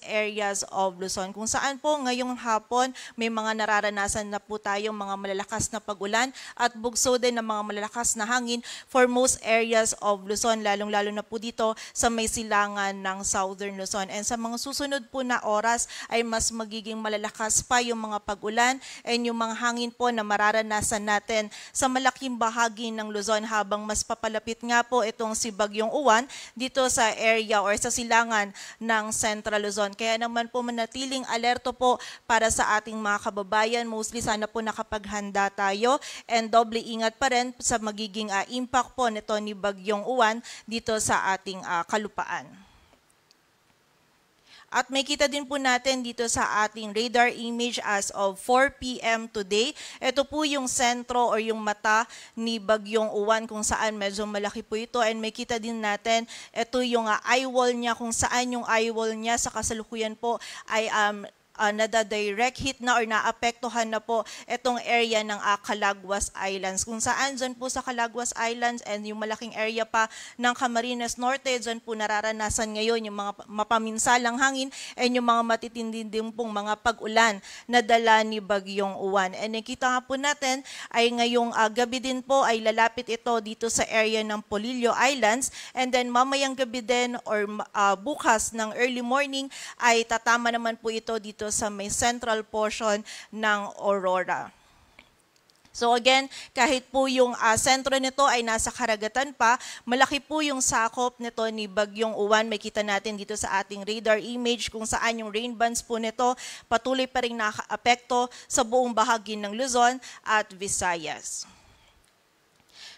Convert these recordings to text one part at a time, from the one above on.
areas of Luzon, kung saan po ngayong hapon may mga nararanasan na po tayong mga malalakas na pag-ulan at bugso din ng mga malalakas na hangin for most areas of Luzon, lalong-lalo na po dito sa may silangan ng Southern Luzon. And sa mga susunod po na oras ay mas magiging malalakas pa yung mga pag-ulan and yung mga hangin po na mararanasan natin sa malaking bahagi ng Luzon habang mas papalapit nga po itong si Bagyong Uwan dito sa area or sa silangan ng Central Luzon. Kaya naman po manatiling alerto po para sa ating mga kababayan. Mostly sana po nakapaghanda tayo and doble ingat pa rin sa magiging impact po nito ni Bagyong Uwan dito sa ating kalupaan. At may kita din po natin dito sa ating radar image as of 4 p.m. today. Ito po yung sentro or yung mata ni Bagyong Uwan kung saan medyo malaki po ito. And may kita din natin, ito yung eye wall niya kung saan yung eye wall niya sa kasalukuyan po ay nada-direct hit na or naapektuhan na po itong area ng Calaguas Islands. Kung saan dyan po sa Calaguas Islands and yung malaking area pa ng Camarines Norte, dyan po nararanasan ngayon yung mga mapaminsalang hangin and yung mga matitindi din pong mga pag-ulan na dala ni Bagyong Uwan. And nakita nga po natin ay ngayong gabi din po ay lalapit ito dito sa area ng Polillo Islands and then mamayang gabi din or bukas ng early morning ay tatama naman po ito dito sa may central portion ng Aurora. So again, kahit po yung sentro nito ay nasa karagatan pa, malaki po yung sakop nito ni Bagyong Uwan. May kita natin dito sa ating radar image kung saan yung rain bands po nito patuloy pa rin nakaapekto sa buong bahagi ng Luzon at Visayas.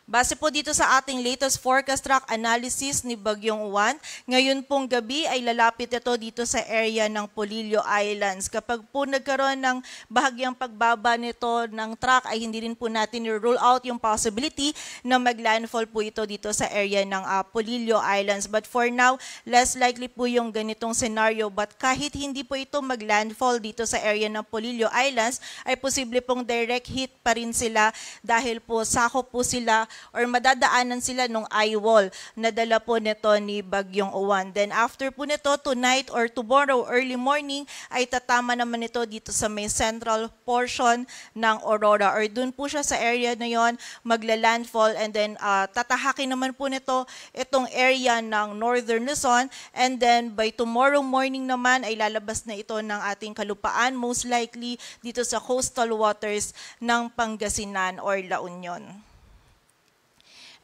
Base po dito sa ating latest forecast track analysis ni Bagyong Uwan, ngayon pong gabi ay lalapit ito dito sa area ng Polillo Islands. Kapag po nagkaroon ng bahagyang pagbaba nito ng track ay hindi rin po natin i-rule out yung possibility na maglandfall po ito dito sa area ng Polillo Islands. But for now, less likely po yung ganitong scenario. But kahit hindi po ito maglandfall dito sa area ng Polillo Islands, ay posible pong direct hit pa rin sila dahil po sakop po sila or madadaanan sila nung eye wall na dala po nito ni Bagyong Uwan. Then after po nito, tonight or tomorrow early morning ay tatama naman ito dito sa may central portion ng Aurora or dun po siya sa area na yon magla-landfall and then tatahakin naman po nito itong area ng Northern Luzon and then by tomorrow morning naman ay lalabas na ito ng ating kalupaan, most likely dito sa coastal waters ng Pangasinan or La Union.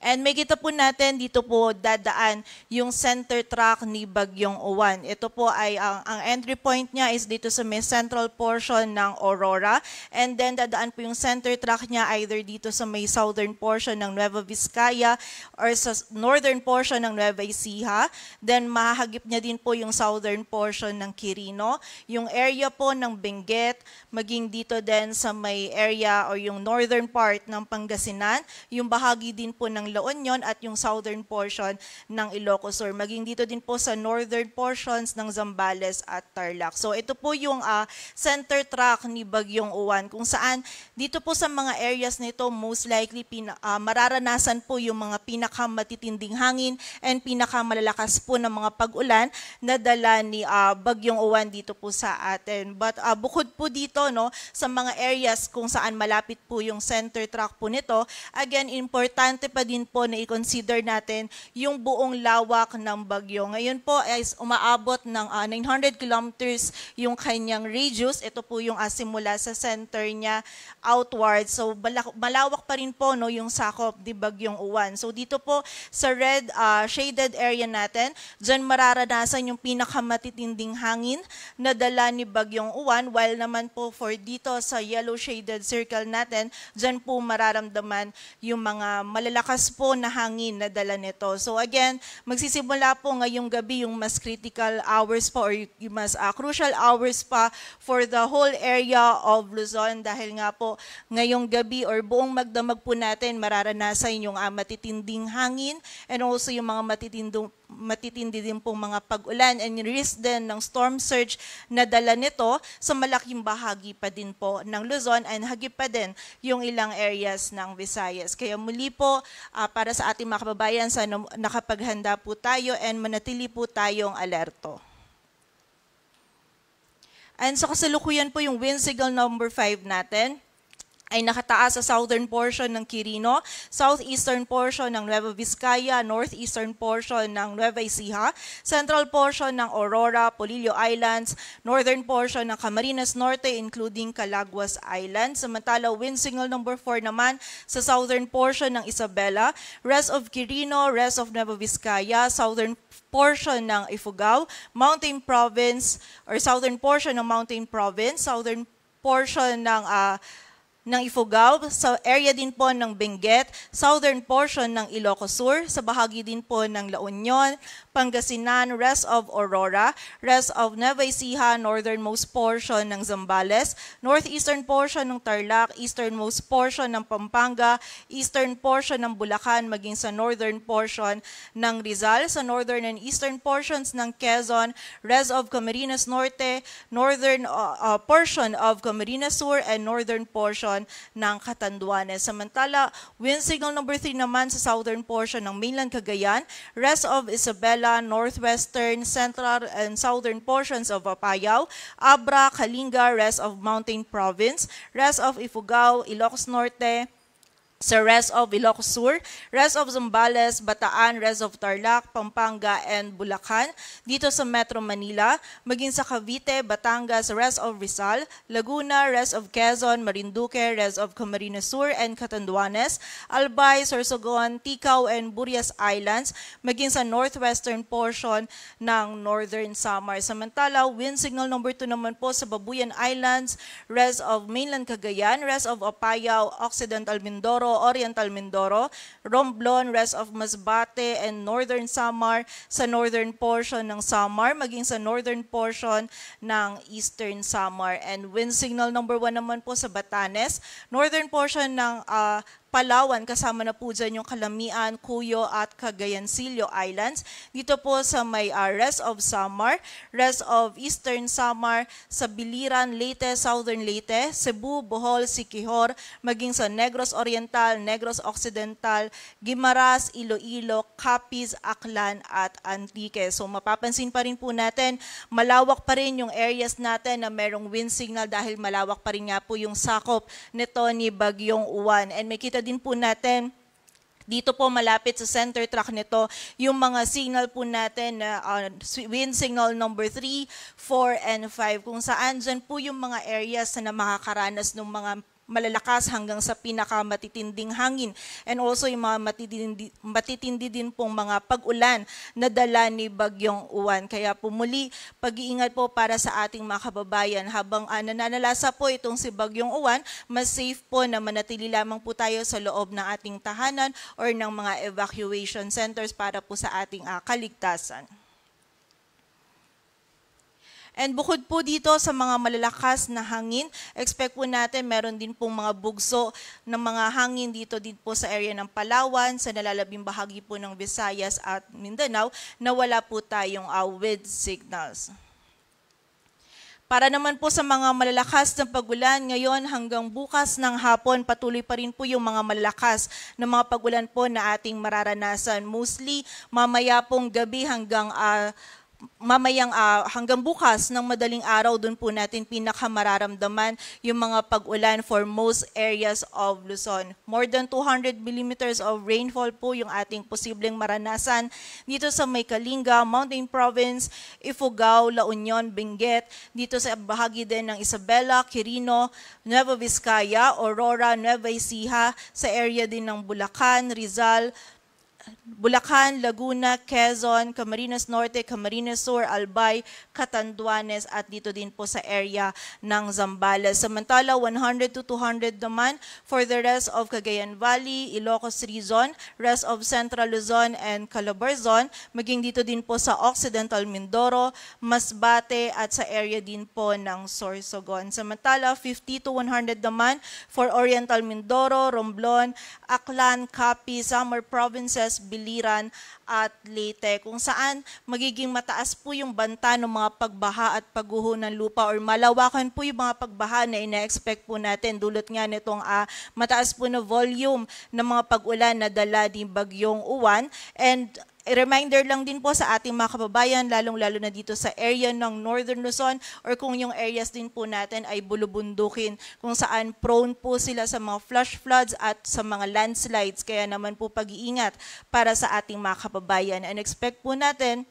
And may kita po natin dito po dadaan yung center track ni Bagyong Uwan. Ito po ay ang entry point niya is dito sa may central portion ng Aurora. And then dadaan po yung center track niya either dito sa may southern portion ng Nueva Vizcaya or sa northern portion ng Nueva Ecija. Then mahahagip niya din po yung southern portion ng Quirino. Yung area po ng Benguet, maging dito din sa may area or yung northern part ng Pangasinan. Yung bahagi din po ng La Union at yung southern portion ng Ilocos Sur. Maging dito din po sa northern portions ng Zambales at Tarlac. So ito po yung center track ni Bagyong Uwan kung saan dito po sa mga areas nito most likely mararanasan po yung mga pinakamatitinding hangin and pinakamalalakas po ng mga pag-ulan na dala ni Bagyong Uwan dito po sa atin. But bukod po dito no, sa mga areas kung saan malapit po yung center track po nito, again importante pa din po na i-consider natin yung buong lawak ng bagyo. Ngayon po ay umaabot ng 900 kilometers yung kanyang radius. Ito po yung simula sa center niya outward. So malawak pa rin po no, yung sakop ni Bagyong Uwan. So dito po sa red shaded area natin, dyan mararanasan yung pinakamatitinding hangin na dala ni Bagyong Uwan, while naman po for dito sa yellow shaded circle natin, dyan po mararamdaman yung mga malalakas po na hangin na dala nito. So again, magsisimula po ngayong gabi yung mas critical hours pa or yung mas crucial hours pa for the whole area of Luzon dahil nga po ngayong gabi or buong magdamag po natin mararanasan yung matitinding hangin and also yung mga matitindi din pong mga pag-ulan and risk din ng storm surge na dala nito sa malaking bahagi pa din po ng Luzon and hagip pa din yung ilang areas ng Visayas. Kaya muli po, para sa ating mga kababayan, sana nakapaghanda po tayo and manatili po tayong alerto. And sa kasalukuyan po yung wind signal number 5 natin ay nakataas sa southern portion ng Quirino, southeastern portion ng Nueva Vizcaya, northeastern portion ng Nueva Ecija, central portion ng Aurora, Polillo Islands, northern portion ng Camarines Norte including Calaguas Island. Samantala, wind signal number 4 naman sa southern portion ng Isabela, rest of Quirino, rest of Nueva Vizcaya, southern portion ng Ifugao, Mountain Province or southern portion ng Mountain Province, southern portion ng Ifugao, sa area din po ng Benguet, southern portion ng Ilocos Sur, sa bahagi din po ng La Union, Pangasinan, rest of Aurora, rest of Nueva Ecija, northernmost portion ng Zambales, northeastern portion ng Tarlac, easternmost portion ng Pampanga, eastern portion ng Bulacan, maging sa northern portion ng Rizal, sa northern and eastern portions ng Quezon, rest of Camarines Norte, northern portion of Camarines Sur, and northern portion ng Catanduanes. Samantala, wind signal number 3 naman sa southern portion ng mainland Cagayan, rest of Isabela, northwestern, central, and southern portions of Apayao, Abra, Kalinga, rest of Mountain Province, rest of Ifugao, Ilocos Norte, sa rest of Ilocos Sur, rest of Zambales, Bataan, rest of Tarlac, Pampanga, and Bulacan. Dito sa Metro Manila, maging sa Cavite, Batangas, rest of Rizal, Laguna, rest of Quezon, Marinduque, rest of Camarines Sur and Catanduanes, Albay, Sorsogon, Ticao, and Burias Islands, maging sa northwestern portion ng Northern Samar. Samantala, wind signal number 2 naman po sa Babuyan Islands, rest of mainland Cagayan, rest of Apayao, Occidental Mindoro, Oriental Mindoro, Romblon, rest of Masbate, and Northern Samar, sa northern portion ng Samar, maging sa northern portion ng Eastern Samar. And wind signal number 1 naman po sa Batanes, northern portion ng Palawan, kasama na po dyan yung Calamian, Cuyo at Cagayancillo Islands. Dito po sa may rest of Samar, rest of Eastern Samar, sa Biliran, Leyte, Southern Leyte, Cebu, Bohol, Siquijor, maging sa Negros Oriental, Negros Occidental, Guimaras, Iloilo, Capiz, Aklan at Antique. So mapapansin pa rin po natin, malawak pa rin yung areas natin na merong wind signal dahil malawak pa rin nga po yung sakop nito ni Bagyong Uwan. And may kita din po natin dito po malapit sa center track nito yung mga signal po natin na wind signal number 3, 4, and 5 kung saan dyan po yung mga areas na makakaranas ng mga malalakas hanggang sa pinakamatitinding hangin, and also yung mga matitindi din pong mga pag-ulan na dala ni Bagyong Uwan. Kaya po muli, pag-iingat po para sa ating mga kababayan habang nananalasa po itong si Bagyong Uwan, mas safe po na manatili lamang po tayo sa loob ng ating tahanan or ng mga evacuation centers para po sa ating kaligtasan. And bukod po dito sa mga malalakas na hangin, expect po natin meron din pong mga bugso ng mga hangin dito din po sa area ng Palawan, sa nalalabing bahagi po ng Visayas at Mindanao na wala po tayong wind signals. Para naman po sa mga malalakas na pagulan, ngayon hanggang bukas ng hapon, patuloy pa rin po yung mga malalakas na mga pagulan po na ating mararanasan. Mostly, mamaya pong gabi hanggang hanggang bukas ng madaling araw, doon po natin pinakamararamdaman yung mga pag-ulan for most areas of Luzon. More than 200 millimeters of rainfall po yung ating posibleng maranasan dito sa may Kalinga, Mountain Province, Ifugao, La Union, Benguet, dito sa bahagi din ng Isabela, Quirino, Nueva Vizcaya, Aurora, Nueva Ecija, sa area din ng Bulacan, Rizal, Bulacan, Laguna, Quezon, Camarines Norte, Camarines Sur, Albay, Catanduanes at dito din po sa area ng Zambales. Samantala, 100 to 200 naman for the rest of Cagayan Valley, Ilocos Region, rest of Central Luzon and Calabarzon, maging dito din po sa Occidental Mindoro, Masbate at sa area din po ng Sorsogon. Samantala, 50 to 100 naman for Oriental Mindoro, Romblon, Aklan, Capiz, Samar Provinces, Biliran at Leyte, kung saan magiging mataas po yung banta ng mga pagbaha at pagguho ng lupa or malawakan po yung mga pagbaha na ina-expect po natin dulot nga nitong mataas po na volume ng mga pag-ulan na dala ni Bagyong Uwan. And reminder lang din po sa ating mga kababayan, lalong-lalo na dito sa area ng Northern Luzon or kung yung areas din po natin ay bulubundukin kung saan prone po sila sa mga flash floods at sa mga landslides. Kaya naman po pag-iingat para sa ating mga kababayan. And expect po natin,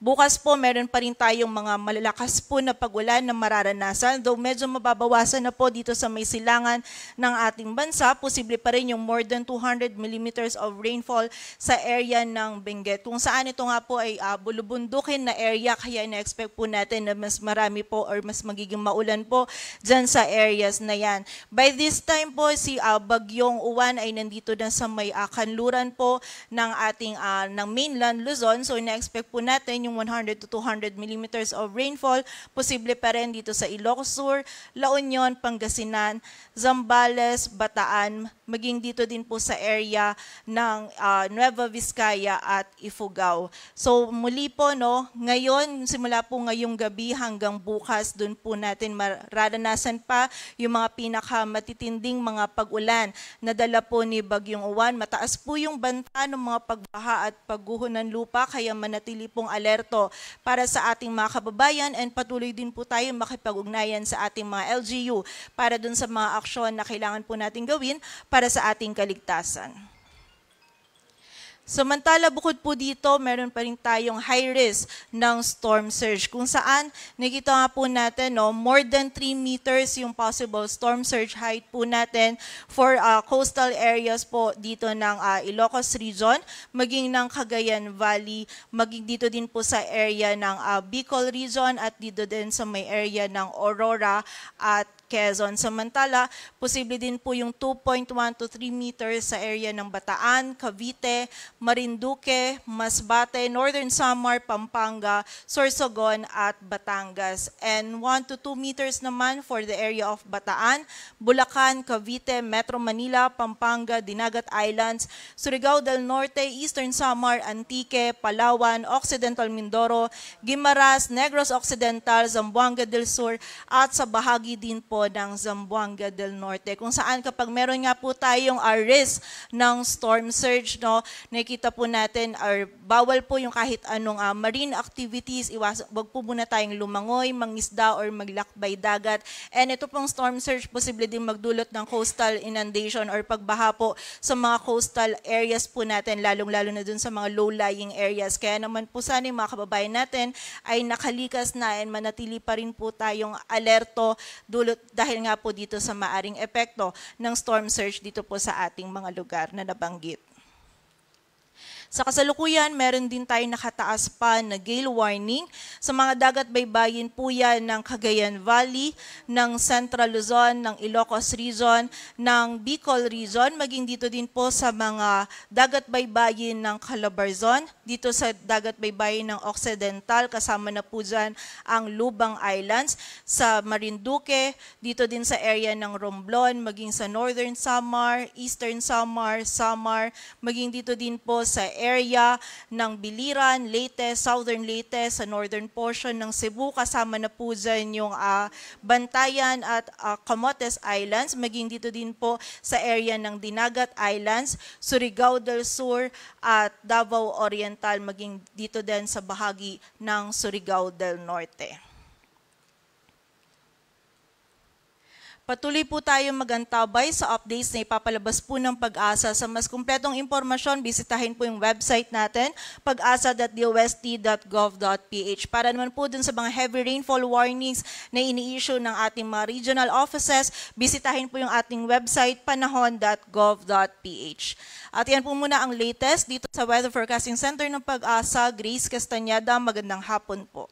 bukas po, meron pa rin tayong mga malalakas po na pag-ulan na mararanasan. Though medyo mababawasan na po dito sa may silangan ng ating bansa, posible pa rin yung more than 200 millimeters of rainfall sa area ng Benguet. Kung saan ito nga po ay bulubundukin na area, kaya na-expect po natin na mas marami po or mas magiging maulan po dyan sa areas na yan. By this time po, si Bagyong Uwan ay nandito na sa may kanluran po ng ating ng mainland Luzon. So na-expect po natin yung 100 to 200 millimeters of rainfall. Posible pa rin dito sa Ilocos Sur, La Union, Pangasinan, Zambales, Bataan, maging dito din po sa area ng Nueva Vizcaya at Ifugao. So muli po, no, ngayon, simula po ngayong gabi hanggang bukas, dun po natin mararanasan pa yung mga pinakamatitinding mga pag-ulan na dala po ni Bagyong Uwan. Mataas po yung banta ng mga pagbaha at pagguho ng lupa, kaya manatili pong alerto para sa ating mga kababayan, and patuloy din po tayo makipag-ugnayan sa ating mga LGU para dun sa mga aksyon na kailangan po natin gawin para sa ating kaligtasan. Samantala, bukod po dito, meron pa rin tayong high risk ng storm surge kung saan nakita nga po natin, no, more than 3 meters yung possible storm surge height po natin for coastal areas po dito ng Ilocos region, maging ng Cagayan Valley, maging dito din po sa area ng Bicol region at dito din sa may area ng Aurora at Quezon. Samantala, posible din po yung 2.1 to 3 meters sa area ng Bataan, Cavite, Marinduque, Masbate, Northern Samar, Pampanga, Sorsogon at Batangas. And 1 to 2 meters naman for the area of Bataan, Bulacan, Cavite, Metro Manila, Pampanga, Dinagat Islands, Surigao del Norte, Eastern Samar, Antique, Palawan, Occidental Mindoro, Guimaras, Negros Occidental, Zamboanga del Sur at sa bahagi din po ng Zamboanga del Norte, kung saan kapag meron nga po tayong risk ng storm surge, no, nakikita po natin or bawal po yung kahit anong marine activities, wag po muna tayong lumangoy, mangisda or maglakbay dagat. And ito pong storm surge posible din magdulot ng coastal inundation or pagbaha po sa mga coastal areas po natin, lalong-lalo na dun sa mga low-lying areas. Kaya naman po sana yung mga kababayan natin ay nakalikas na and manatili pa rin po tayong alerto dahil nga po dito sa maaring epekto ng storm surge dito po sa ating mga lugar na nabanggit. Sa kasalukuyan, meron din tayo nakataas pa na gale warning sa mga dagat baybayin po yan ng Cagayan Valley, ng Central Luzon, ng Ilocos Region, ng Bicol Region, maging dito din po sa mga dagat baybayin ng Calabarzon, dito sa dagat baybayin ng Occidental, kasama na po dyan ang Lubang Islands, sa Marinduque, dito din sa area ng Romblon, maging sa Northern Samar, Eastern Samar, Samar, maging dito din po sa area ng Biliran, Leyte, Southern Leyte, sa northern portion ng Cebu, kasama na po dyan yung Bantayan at Camotes Islands, maging dito din po sa area ng Dinagat Islands, Surigao del Sur at Davao Oriental, maging dito din sa bahagi ng Surigao del Norte. Patuloy po tayong magantabay sa updates na ipapalabas po ng Pag-asa. Sa mas kumpletong impormasyon, bisitahin po yung website natin, pag-asa.dost.gov.ph. Para naman po dun sa mga heavy rainfall warnings na ini-issue ng ating mga regional offices, bisitahin po yung ating website, panahon.gov.ph. At yan po muna ang latest dito sa Weather Forecasting Center ng Pag-asa. Grace Castañeda, magandang hapon po.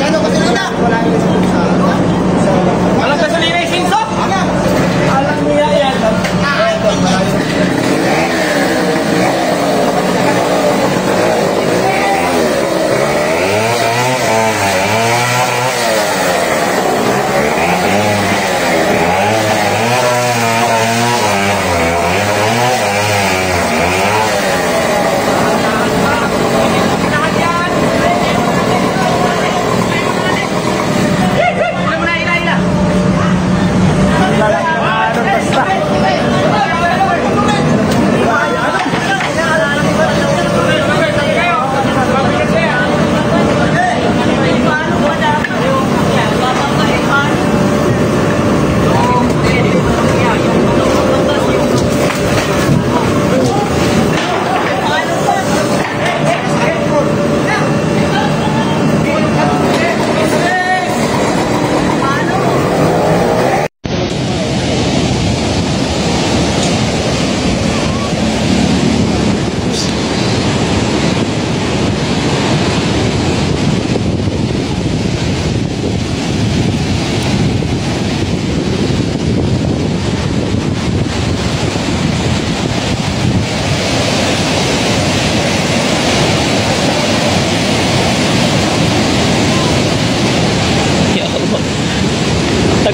Ano kasi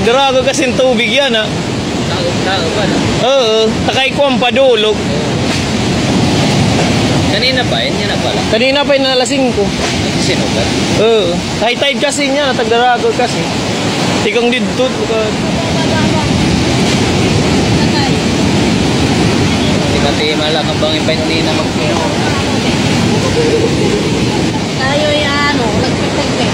Tagdarago kasing tubig yan ha. Tao ba na? Oo, takay ko ang padulog. Kanina pa yun, yan na pala. Kanina pa yung nalasing ko. Sinugat. Oo, high tide kasi niya, tagdarago kasi. Tikang dito. Pati malak ang bangin pa hindi na magpino. Tayo yan, nagpipigpig.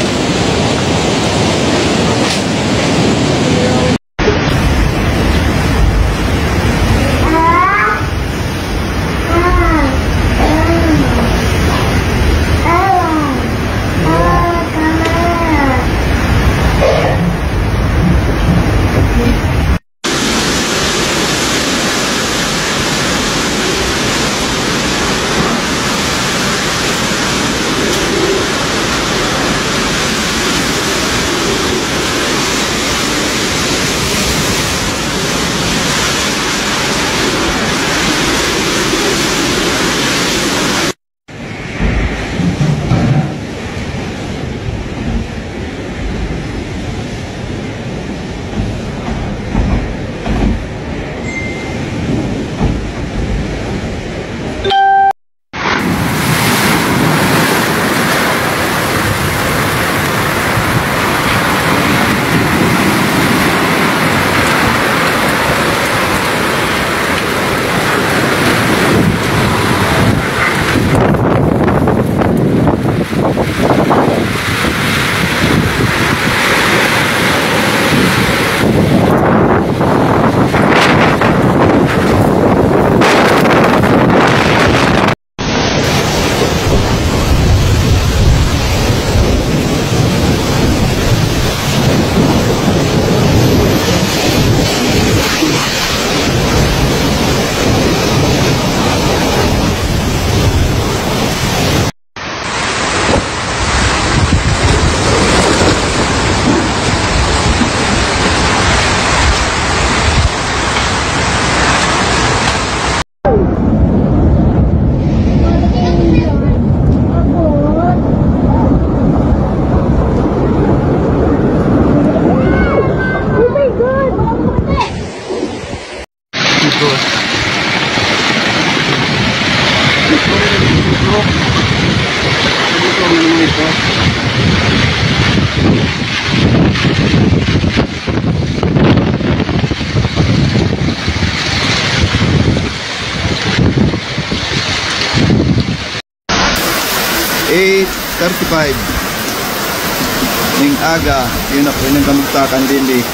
Ning aga, yun ako yung kamugtakan dili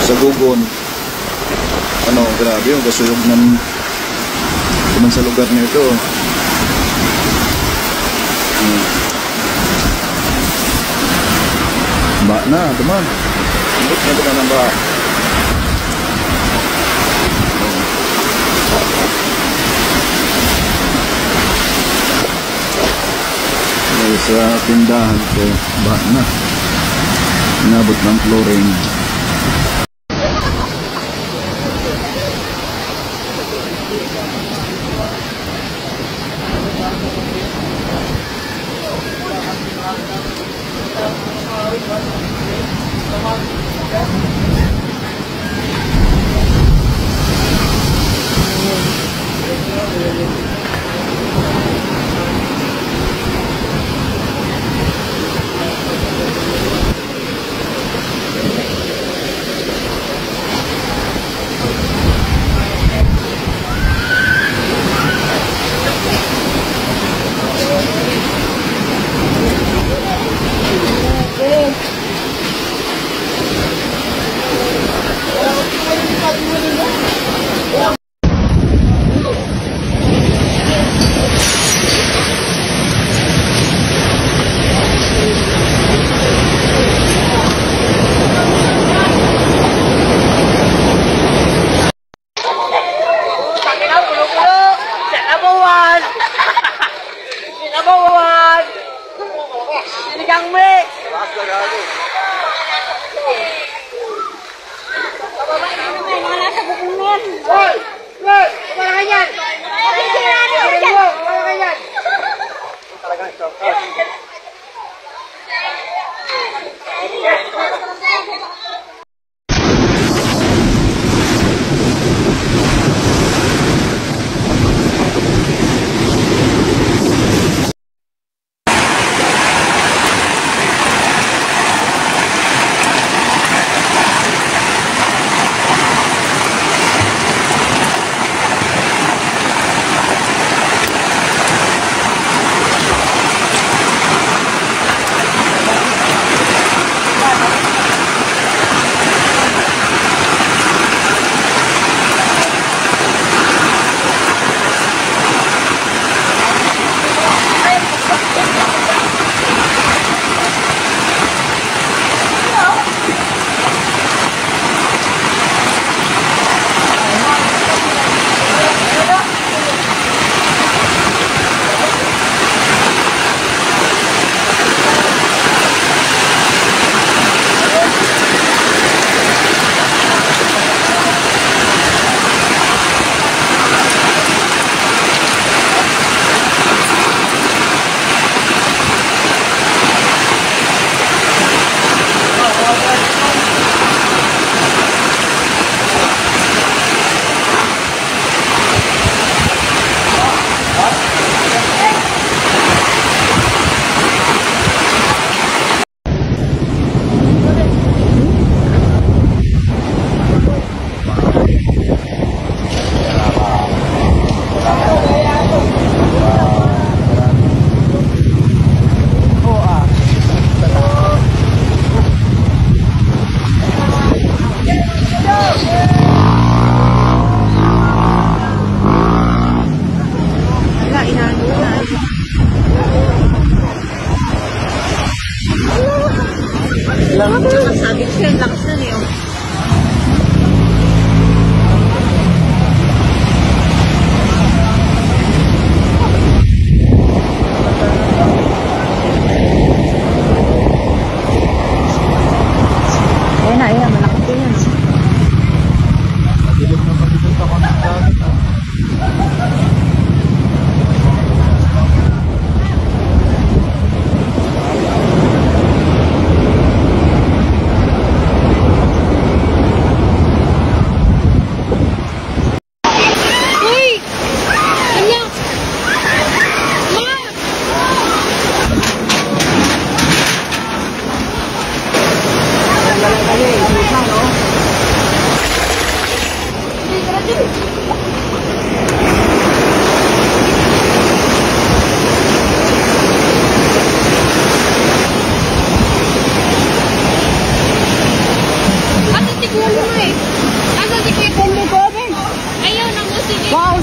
sa gugon. Ano, grabe yung kasuyog ng naman sa lugar nito. Ba na, teman. Lembut na teman ba? Sa tindahan ko, ba na. Inabot ng flooring. Sabi ko sa'yo, lakas na niyo. Ayan, malaki po yan. Wow,